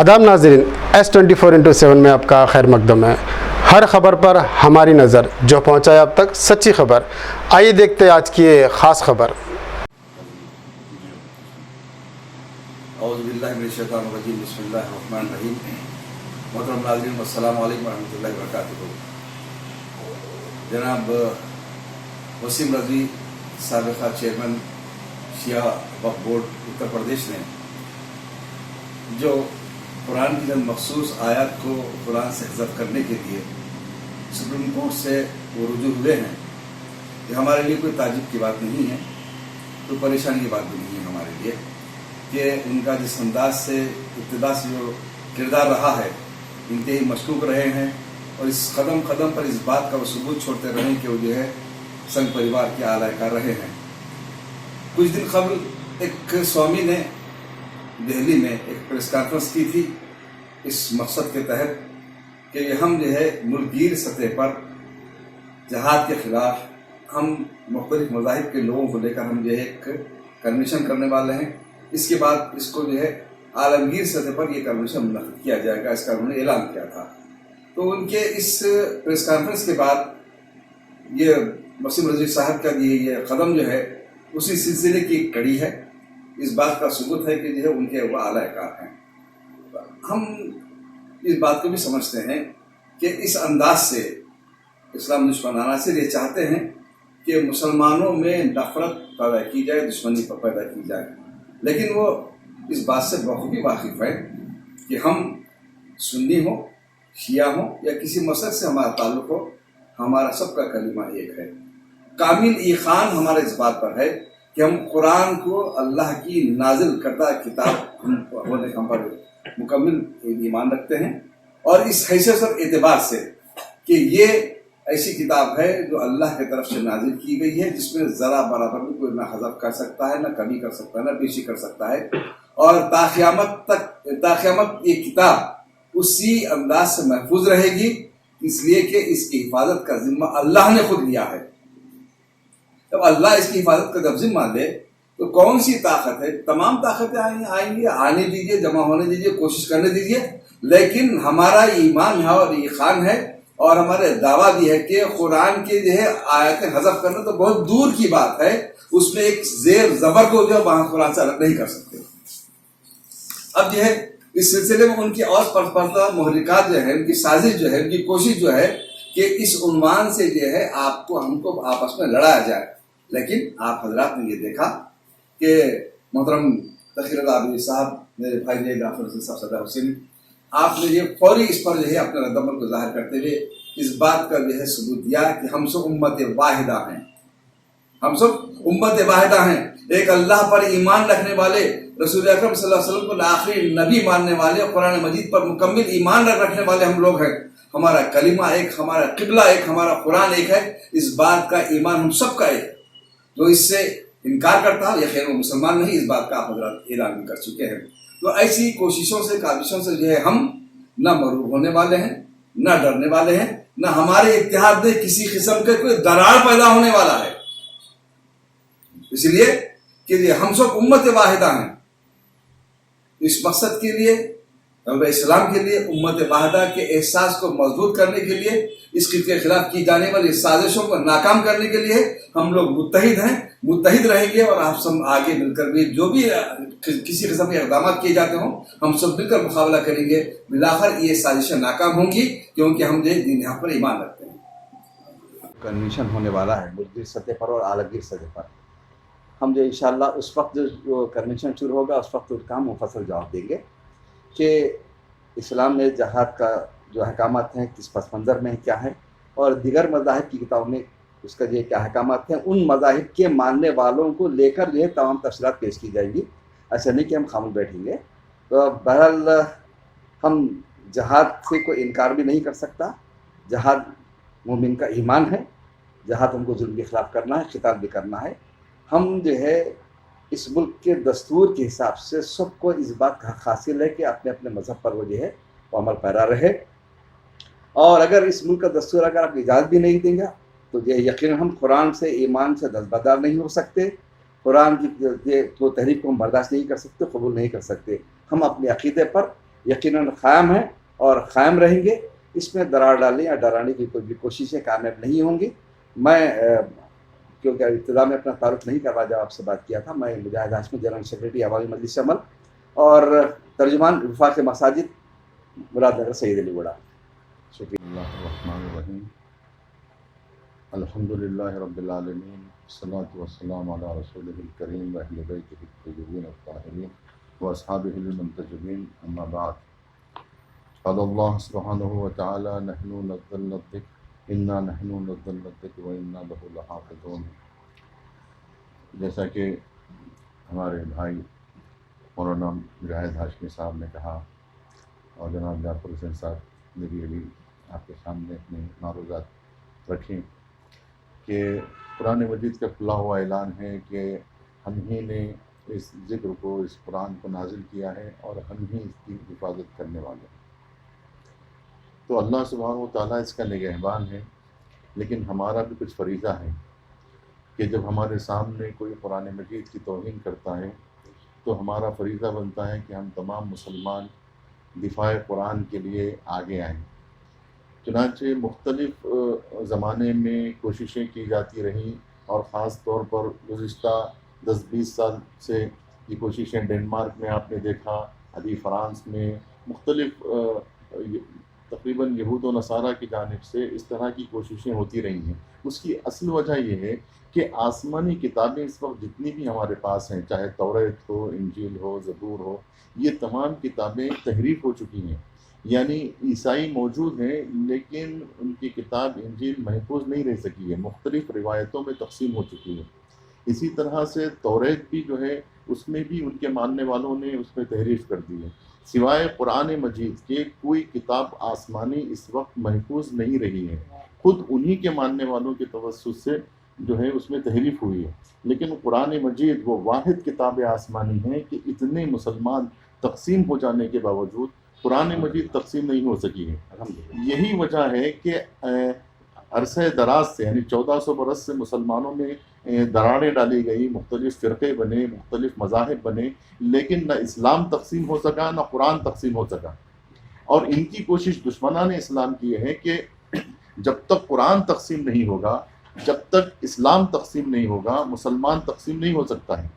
आदाब नाज़रीन, S24x7 में आपका खैर मकदम है। हर खबर पर हमारी नज़र, जो पहुँचाए आप तक सच्ची खबर। आइए देखते हैं आज की ये ख़ास खबर। औज़ुबिल्लाहिमिनश्शैतानिर्रजीम, बिस्मिल्लाहिर्रहमानिर्रहीम। मोहतरम नाज़रीन, अस्सलामु अलैकुम वरहमतुल्लाहि वबरकातुहू। जनाब वसीम रज़वी, साबिक़ा चेयरमैन शिया वक्फ बोर्ड उत्तर प्रदेश ने जो कुरान की चंद मखसूस आयत को कुरान से हज़फ करने के लिए सुप्रीम कोर्ट से वो रुजू हुए हैं, ये हमारे लिए कोई ताज्जुब की बात नहीं है, तो परेशानी की बात भी नहीं है हमारे लिए कि उनका जिस अंदाज से इब्तिदा से जो किरदार रहा है, इंतहाई मशकूक रहे हैं और इस कदम कदम पर इस बात का वो सबूत छोड़ते रहे कि वो जो है संघ परिवार के आलाकार रहे हैं। कुछ दिन कबल एक स्वामी ने दिल्ली में एक प्रेस कॉन्फ्रेंस की थी इस मकसद के तहत कि हम जो है मुल्कगीर सतह पर जहाद के ख़िलाफ़ हम मुख्तलिफ मज़ाहिब के लोगों को लेकर हम जो है एक कन्वेंशन करने वाले हैं। इसके बाद इसको जो है आलमगीर सतह पर यह कन्वेंशन मुनक़िद किया जाएगा, इसका उन्होंने ऐलान किया था। तो उनके इस प्रेस कॉन्फ्रेंस के बाद ये वसीम रज़वी साहब का ये कदम जो है उसी सिलसिले की एक कड़ी है। इस बात का सबूत है कि जो है उनके वो आलाकार हैं। हम इस बात को भी समझते हैं कि इस अंदाज से इस्लाम दुश्मनाना से ये चाहते हैं कि मुसलमानों में नफरत पैदा की जाए, दुश्मनी पैदा की जाए, लेकिन वो इस बात से बखूबी वाकिफ़ है कि हम सुन्नी हो, शिया हो या किसी मसलक से हमारा ताल्लुक़ हो, हमारा सबका कलीमा एक है। कामिल ईखान हमारे इस बात पर है कि हम कुरान को अल्लाह की नाजिल करदा किताब हम पर मुकम्मल ईमान रखते हैं और इस हैसियत और एतबार से कि ये ऐसी किताब है जो अल्लाह की तरफ से नाजिल की गई है, जिसमें ज़रा बराबर भी कोई ना हज़फ कर सकता है, ना कमी कर सकता है, ना पेशी कर सकता है। और ताक़यामत ये किताब उसी अंदाज से महफूज रहेगी, इसलिए कि इसकी हिफाजत का जिम्मा अल्लाह ने खुद लिया है। जब अल्लाह इसकी हिफाजत का जब जिम्मा ले तो कौन सी ताकत है? तमाम ताकतें आएंगी, आने दीजिए, जमा होने दीजिए, कोशिश करने दीजिए, लेकिन हमारा ईमान है और ईखान है और हमारे दावा भी है कि कुरान के जो है आयतें हज़फ करना तो बहुत दूर की बात है, उसमें एक जेर जबर को जो वहां कुरान से अलग नहीं कर सकते। अब जो है इस सिलसिले में उनकी और मुहरिकात जो है, उनकी साजिश जो है, उनकी कोशिश जो है कि इस उन्वान से जो है आपको हमको आपस में लड़ाया जाए। लेकिन आप हजरात ने ये देखा कि मोहतरम तखीर आबिदी साहब, मेरे भाई ने जाफर साहब, सदा हुसैन, आपने ये फौरी इस पर जो है अपने रद्दमल को जाहिर करते हुए इस बात का जो है सबूत दिया कि हम सब उम्मत वाहिदा हैं, हम सब उम्मत वाहिदा हैं। एक अल्लाह पर ईमान रखने वाले, रसूल अकरम सल्लल्लाहु अलैहि वसल्लम को आखिरी नबी मानने वाले, कुरान मजीद पर मुकम्मल ईमान रखने वाले हम लोग हैं। हमारा कलिमा एक, हमारा किबला एक, हमारा कुरान एक है। इस बात का ईमान हम सबका एक। जो इससे इनकार करता है, यह खैर वो मुसलमान नहीं, इस बात का आप हज़रात ऐलान भी कर चुके हैं। तो ऐसी कोशिशों से, काविशों से जो है हम न मरूब होने वाले हैं, न डरने वाले हैं, न हमारे इत्तेहाद में किसी किस्म के कोई दरार पैदा होने वाला है। इसलिए कि हम सब उम्मत वाहिदा हैं। इस मकसद के लिए, इस्लाम के लिए, उम्मत वाहिदा के एहसास को मजबूत करने के लिए, इसके खिलाफ की जाने वाली साजिशों को नाकाम करने के लिए हम लोग मुत्तहिद हैं, मुत्तहिद रहेंगे और आप सब आगे मिलकर भी जो भी किसी किस्म के इक़दाम किए जाते हों, हम सब मिलकर मुकाबला करेंगे। बिलाखिर ये साजिशें नाकाम होंगी, क्योंकि हम जो दिन यहाँ पर ईमान रखते हैं। कन्वेंशन होने वाला है मुल्की सतह पर और आलमगीर सतह पर। हम जो इंशाअल्लाह उस वक्त जो कन्वेंशन शुरू होगा उस वक्त उसका हम मुफस्सल जवाब देंगे कि इस्लाम में जहाद का जो अहकामात हैं किस पस मंज़र में क्या है, और दीगर मज़ाहिब की किताबों में उसका जो क्या अहकामात हैं, उन मज़ाहिब के मानने वालों को लेकर जो है तमाम तफसीलात पेश की जाएगी। ऐसा नहीं कि हम खामोश बैठेंगे। तो बहरहाल हम जहाद से कोई इनकार भी नहीं कर सकता। जहाद मोमिन का ईमान है, जहाद हमको जुल्म के ख़िलाफ़ करना है, खिताब भी करना है। हम जो है इस मुल्क के दस्तूर के हिसाब से सबको इस बात का हासिल है कि अपने अपने मज़हब पर वो जो है वो अमल पैरा रहे, और अगर इस मुल्क का दस्तूर अगर आप इजाज़त भी नहीं देंगे तो ये यकीन हम कुरान से, ईमान से दस्तबरदार नहीं हो सकते। कुरान की तो तहरीक को हम बर्दाश्त नहीं कर सकते, कबूल नहीं कर सकते। हम अपने अक़ीदे पर यकीनन क़ायम हैं और क़ायम रहेंगे। इसमें दरार डालने या डराने की कोई भी कोशिशें कामयाब नहीं होंगी। मैं क्योंकि इब्तिदा में अपना तारुफ नहीं करवा जब आपसे बात किया था, मैं मुजाहिद हाशमी, जनरल सेक्रेटरी अवामी मजलिस अमल और तर्जुमान वफाक मसाजिद मुरादनगर सईद अली वड़ा। शुक्रिया। अल्हम्दुलिल्लाहि रब्बिल आलमीन, सल्लल्लाहु वस्सलाम अला रसूलिहिल करीम व अहले बैतिहित तय्यबीन अत्ताहिरीन व अस्हाबिहिल मुंतजबीन, अम्मा बाद। क़ालल्लाहु सुब्हानहु व तआला नहनु नज़्ज़लना ज़िक्र इन्ना नहनु नज़्ज़लना ज़िक्र व इन्ना लहु लहाफ़िज़ून। जैसा कि हमारे भाई मौलाना मुजाहिद हाशमी साहब ने कहा और जनाब जाफ़र हुसैन साहब ने भी अभी आपके सामने अपनी मारूज़ात रखी कि कुरान मजीद का खुला हुआ ऐलान है कि हम ही ने इस ज़िक्र को, इस कुरान को नाजिल किया है और हम ही इसकी हिफाजत करने वाले हैं। तो अल्लाह सुब्हानहू व तआला इसका निगहबान है, लेकिन हमारा भी कुछ फ़रीज़ा है कि जब हमारे सामने कोई कुरान मजीद की तौहीन करता है तो हमारा फ़रीज़ा बनता है कि हम तमाम मुसलमान दिफ़ाए कुरान के लिए आगे आएँ। चुनांचे मुख्तलिफ़ ज़माने में कोशिशें की जाती रहीं और ख़ास तौर पर गुज़िश्ता 10-20 साल से ये कोशिशें डेनमार्क में आपने देखा, अभी फ़्रांस में मुख्तलिफ़ तकरीबन यहूद व नसारा की जानिब से इस तरह की कोशिशें होती रही हैं। उसकी असल वजह यह है कि आसमानी किताबें इस वक्त जितनी भी हमारे पास हैं, चाहे तौरात हो, इंजील हो, ज़बूर हो, ये तमाम किताबें तहरीफ हो चुकी हैं। यानी ईसाई मौजूद हैं लेकिन उनकी किताब इंजील महफूज नहीं रह सकी है, मुख्तलिफ़ रिवायतों में तकसीम हो चुकी है। इसी तरह से तौरात भी जो है उसमें भी उनके मानने वालों ने उसमें तहरीफ कर दी है। सिवाय कुरान मजीद के कोई किताब आसमानी इस वक्त महफूज नहीं रही है। खुद उन्हीं के मानने वालों के तवस्सुत से जो है उसमें तहरीफ हुई है, लेकिन कुरान मजीद वो वाहिद किताब आसमानी है कि इतने मुसलमान तकसीम हो जाने के बावजूद कुरान मजीद तकसीम नहीं हो सकी है। यही वजह है कि अरसे दराज से यानी 1400 बरस से मुसलमानों में दरारें डाली गई, मुख्तलिफ़ फ़िरक़े बने, मुख्तलिफ़ मज़ाहिब बने, लेकिन न इस्लाम तकसीम हो सका न कुरान तकसीम हो सका। और इनकी कोशिश दुश्मनान इस्लाम की है कि जब तक कुरान तकसीम नहीं होगा, जब तक इस्लाम तकसीम नहीं होगा, मुसलमान तकसीम नहीं हो सकता है।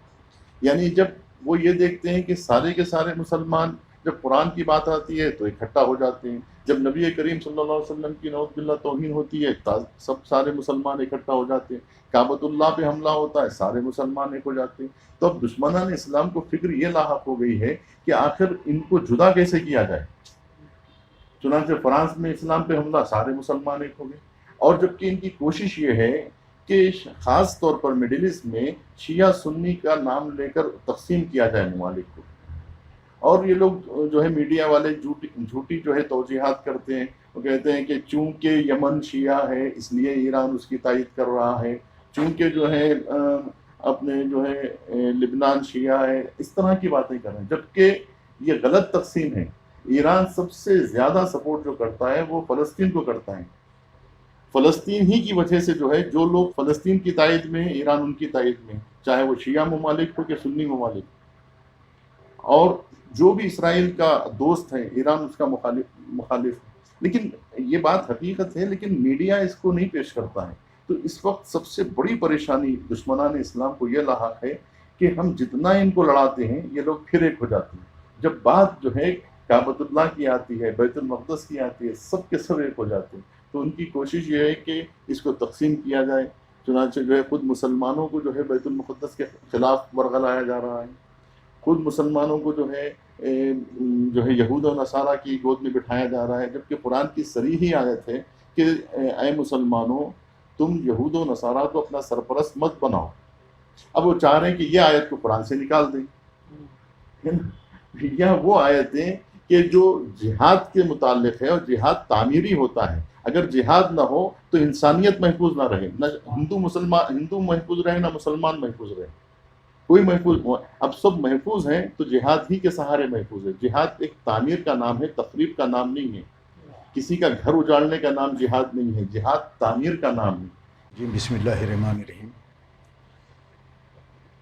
यानी जब वो ये देखते हैं कि सारे के सारे मुसलमान जब कुरान की बात आती है तो इकट्ठा हो जाते हैं, जब नबी करीम सल्लल्लाहु अलैहि वसल्लम की नौज़ुबिल्लाह तौहीन होती है सब सारे मुसलमान इकट्ठा हो जाते हैं, काबतुल्लाह पे हमला होता है सारे मुसलमान एक हो जाते हैं। तो अब दुश्मनान इस्लाम को फिक्र ये लाहक हो गई है कि आखिर इनको जुदा कैसे किया जाए। चुनांचे फ्रांस में इस्लाम पे हमला, सारे मुसलमान एक हो गए। और जबकि इनकी कोशिश ये है कि ख़ास तौर पर मिडिल ईस्ट में शिया सुन्नी का नाम लेकर तकसीम किया जाए ममालिक को। और ये लोग जो है मीडिया वाले झूठी जो है तौजीहात करते हैं। वो कहते हैं कि चूँकि यमन शिया है इसलिए ईरान उसकी तायद कर रहा है, चूँकि जो है अपने जो है लिबनान शिया है, इस तरह की बातें कर रहे हैं, जबकि ये गलत तकसीम है। ईरान सबसे ज़्यादा सपोर्ट जो करता है वो फ़लस्तीन को करता है। फ़लस्तीन ही की वजह से जो है जो लोग फ़लस्तीन की तायद में हैं, ईरान उनकी तायद में, चाहे वो शिया ममालिक हो कि सुन्नी ममालिक। और जो भी इसराइल का दोस्त है ईरान उसका मुखालिफ। लेकिन ये बात हकीकत है, लेकिन मीडिया इसको नहीं पेश करता है। तो इस वक्त सबसे बड़ी परेशानी दुश्मनान इस्लाम को ये लाहक है कि हम जितना इनको लड़ाते हैं ये लोग फिर एक हो जाते हैं। जब बात जो है काबतुल्लाह की आती है, बैतुल मक़दस की आती है, सब के सब एक हो जाते हैं। तो उनकी कोशिश ये है कि इसको तकसीम किया जाए। चुनांचे जो है खुद मुसलमानों को जो है बैतुल मुक़द्दस के ख़िलाफ़ वर्गलाया जा रहा है, खुद मुसलमानों को जो है यहूद और नसारा की गोद में बिठाया जा रहा है, जबकि कुरान की सरीह ही आयत है कि ऐ मुसलमानों तुम यहूद और नसारा को अपना सरपरस्त मत बनाओ। अब वो चाह रहे हैं कि ये आयत को कुरान से निकाल दें, है ना। यह वो आयतें कि जो जिहाद के मुताल्लिक़ है और जिहाद तामीरी होता है। अगर जिहाद ना हो तो इंसानियत महफूज ना रहे, न हिंदू महफूज रहे, ना मुसलमान महफूज रहे, कोई महफूज। अब सब महफूज हैं तो जिहाद ही के सहारे महफूज है। जिहाद एक तामीर का नाम है, तखरीब का नाम नहीं है। किसी का घर उजाड़ने का नाम जिहाद नहीं है, जिहाद तामीर का नाम है। जी बिस्मिल्लाहिर्रहमानिर्रहीम।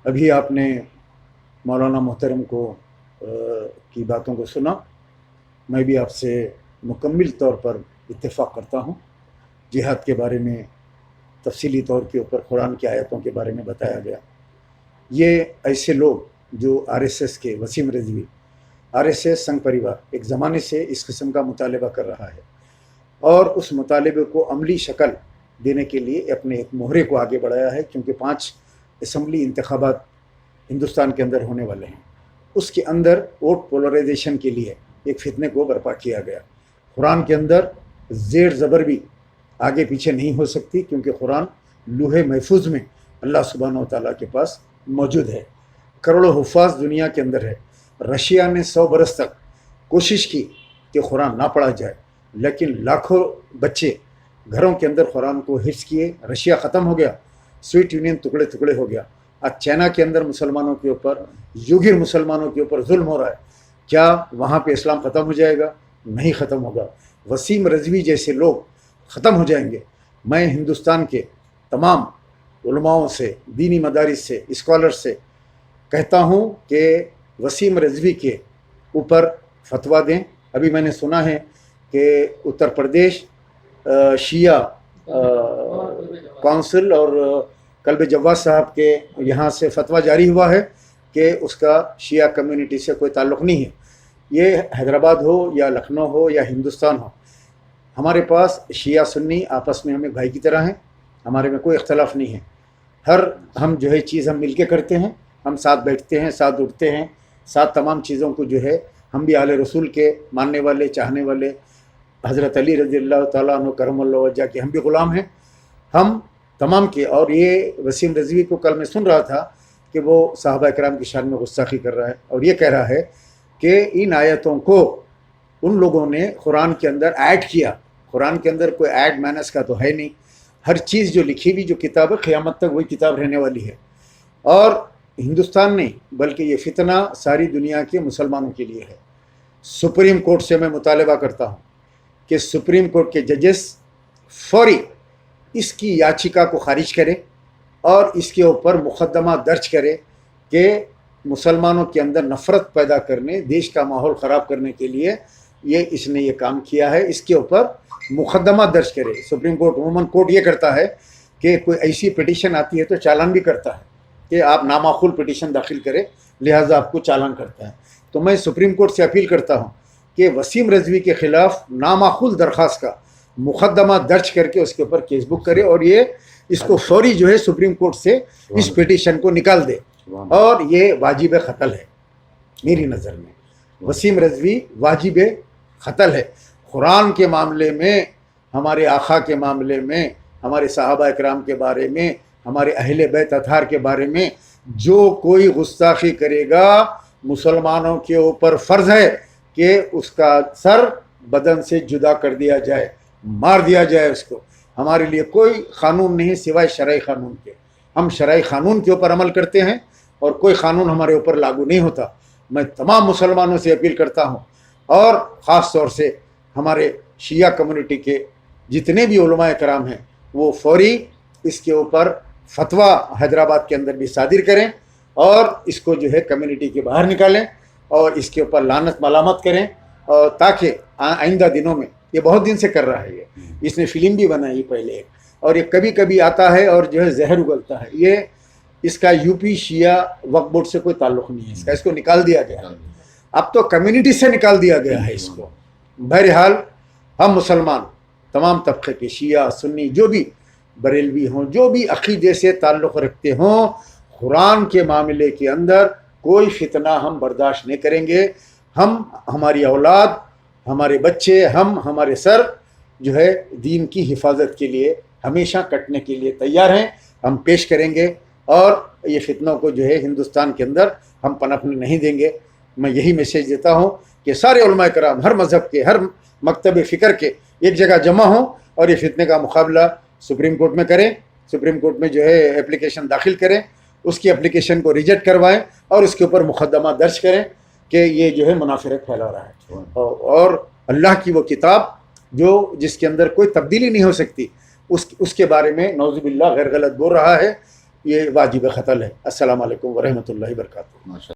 अभी आपने मौलाना मोहतरम को की बातों को सुना मैं भी आपसे मुकम्मल तौर पर इत्तेफाक करता हूँ। जिहाद के बारे में तफसीली तौर के ऊपर कुरान की आयतों के बारे में बताया गया। ये ऐसे लोग जो आरएसएस के वसीम रिजवी, आरएसएस संघ परिवार एक ज़माने से इस किस्म का मुतालबा कर रहा है और उस मुतालबे को अमली शक्ल देने के लिए अपने एक मोहरे को आगे बढ़ाया है, क्योंकि 5 असम्बली इंतखाबात हिंदुस्तान के अंदर होने वाले हैं। उसके अंदर वोट पोलराइजेशन के लिए एक फितने को बर्पा किया गया। कुरान के अंदर ज़ेर ज़बर भी आगे पीछे नहीं हो सकती, क्योंकि कुरान लूहे महफूज में अल्लाह सुब्हानहू व तआला के पास मौजूद है। करोड़ों हुफ़ाज़ दुनिया के अंदर है। रशिया ने 100 बरस तक कोशिश की कि कुरान ना पढ़ा जाए, लेकिन लाखों बच्चे घरों के अंदर कुरान को हिफ्ज़ किए। रशिया ख़त्म हो गया, सोवियत यूनियन टुकड़े टुकड़े हो गया। आज चाइना के अंदर मुसलमानों के ऊपर, युगिर मुसलमानों के ऊपर जुल्म हो रहा है। क्या वहाँ पे इस्लाम ख़त्म हो जाएगा? नहीं ख़त्म होगा। वसीम रिजवी जैसे लोग ख़त्म हो जाएंगे। मैं हिंदुस्तान के तमाम उलमाओं से, दीनी मदारिस से, स्कॉलर्स से कहता हूँ कि वसीम रिजवी के ऊपर फतवा दें। अभी मैंने सुना है कि उत्तर प्रदेश शिया काउंसिल और कल्ब जवाद साहब के यहाँ से फतवा जारी हुआ है कि उसका शिया कम्युनिटी से कोई ताल्लुक़ नहीं है। ये हैदराबाद हो या लखनऊ हो या हिंदुस्तान हो, हमारे पास शिया सुन्नी आपस में हमें भाई की तरह हैं। हमारे में कोई इख्तलाफ नहीं है। हम जो है चीज़ हम मिल के करते हैं। हम साथ बैठते हैं, साथ उठते हैं, साथ तमाम चीज़ों को जो है हम भी आले रसूल के मानने वाले, चाहने वाले, हज़रत अली रज़ियल्लाहु तआला अन्हु करमल्लाहु वजह के हम भी ग़ुलाम हैं, हम तमाम के। और ये वसीम रिजवी को कल मैं सुन रहा था कि वो साहबा इकराम की शान में गुस्ताखी कर रहा है और ये कह रहा है कि इन आयतों को उन लोगों ने कुरान के अंदर ऐड किया। कुरान के अंदर कोई ऐड माइनस का तो है नहीं। हर चीज़ जो लिखी हुई जो किताब है क़यामत तक वही किताब रहने वाली है। और हिंदुस्तान नहीं बल्कि ये फितना सारी दुनिया के मुसलमानों के लिए है। सुप्रीम कोर्ट से मैं मुतालबा करता हूँ कि सुप्रीम कोर्ट के जजेस फौरी इसकी याचिका को खारिज करें और इसके ऊपर मुकदमा दर्ज करें कि मुसलमानों के अंदर नफ़रत पैदा करने, देश का माहौल ख़राब करने के लिए इसने ये काम किया है। इसके ऊपर मुकदमा दर्ज करे। सुप्रीम कोर्ट अमूमन कोर्ट ये करता है कि कोई ऐसी पिटीशन आती है तो चालान भी करता है कि आप नामाकुल पिटीशन दाखिल करें, लिहाजा आपको चालान करता है। तो मैं सुप्रीम कोर्ट से अपील करता हूँ कि वसीम रिजवी के ख़िलाफ़ नामाकुल दरख्वास्त का मुकदमा दर्ज करके उसके ऊपर केस बुक करे और ये इसको फौरी जो है सुप्रीम कोर्ट से इस पिटीशन को निकाल दे। और ये वाजिब क़त्ल है मेरी नज़र में। वसीम रिजवी वाजिब क़त्ल है। कुरान के मामले में, हमारे आका के मामले में, हमारे सहाबा इकराम के बारे में, हमारे अहले बैत अतहार के बारे में जो कोई गुस्ताखी करेगा, मुसलमानों के ऊपर फ़र्ज़ है कि उसका सर बदन से जुदा कर दिया जाए, मार दिया जाए उसको। हमारे लिए कोई क़ानून नहीं सिवाय शरई क़ानून के। हम शरई क़ानून के ऊपर अमल करते हैं और कोई क़ानून हमारे ऊपर लागू नहीं होता। मैं तमाम मुसलमानों से अपील करता हूँ और ख़ास तौर से हमारे शिया कम्युनिटी के जितने भी उलमाए कराम हैं वो फौरी इसके ऊपर फतवा हैदराबाद के अंदर भी सादिर करें और इसको जो है कम्युनिटी के बाहर निकालें और इसके ऊपर लानत मलामत करें, और ताकि आइंदा दिनों में, ये बहुत दिन से कर रहा है, इसने फ़िल्म भी बनाई पहले एक, और ये कभी कभी आता है और जो है जहर उगलता है। ये इसका यूपी शिया वक्फ बोर्ड से कोई ताल्लुक़ नहीं है इसका। इसको निकाल दिया गया है, अब तो कम्युनिटी से निकाल दिया गया है इसको। बहरहाल हम मुसलमान तमाम तबके के शिया सुन्नी जो भी बरेलवी हों, जो भी अक़ीदे से ताल्लुक़ रखते हों, कुरान के मामले के अंदर कोई फितना हम बर्दाश्त नहीं करेंगे। हम, हमारी औलाद, हमारे बच्चे, हमारे सर जो है दीन की हिफाजत के लिए हमेशा कटने के लिए तैयार हैं। हम पेश करेंगे और ये फितनों को जो है हिंदुस्तान के अंदर हम पनपने नहीं देंगे। मैं यही मैसेज देता हूँ कि सारे उलमाए कराम हर मज़हब के, हर मकतब फ़िक्र के एक जगह जमा हों और ये फितने का मुकाबला सुप्रीम कोर्ट में करें। सुप्रीम कोर्ट में जो है एप्लीकेशन दाखिल करें, उसकी एप्लीकेशन को रिजेक्ट करवाएं और उसके ऊपर मुकदमा दर्ज करें कि ये जो है मुनाफिरत फैला रहा है। और अल्लाह की वो किताब जो जिसके अंदर कोई तब्दीली नहीं हो सकती, उसके बारे में नौज़ुबिल्लाह गैर गलत बोल रहा है, ये वाजिब क़त्ल है। अस्सलामु अलैकुम व रहमतुल्लाहि व बरकातुहू।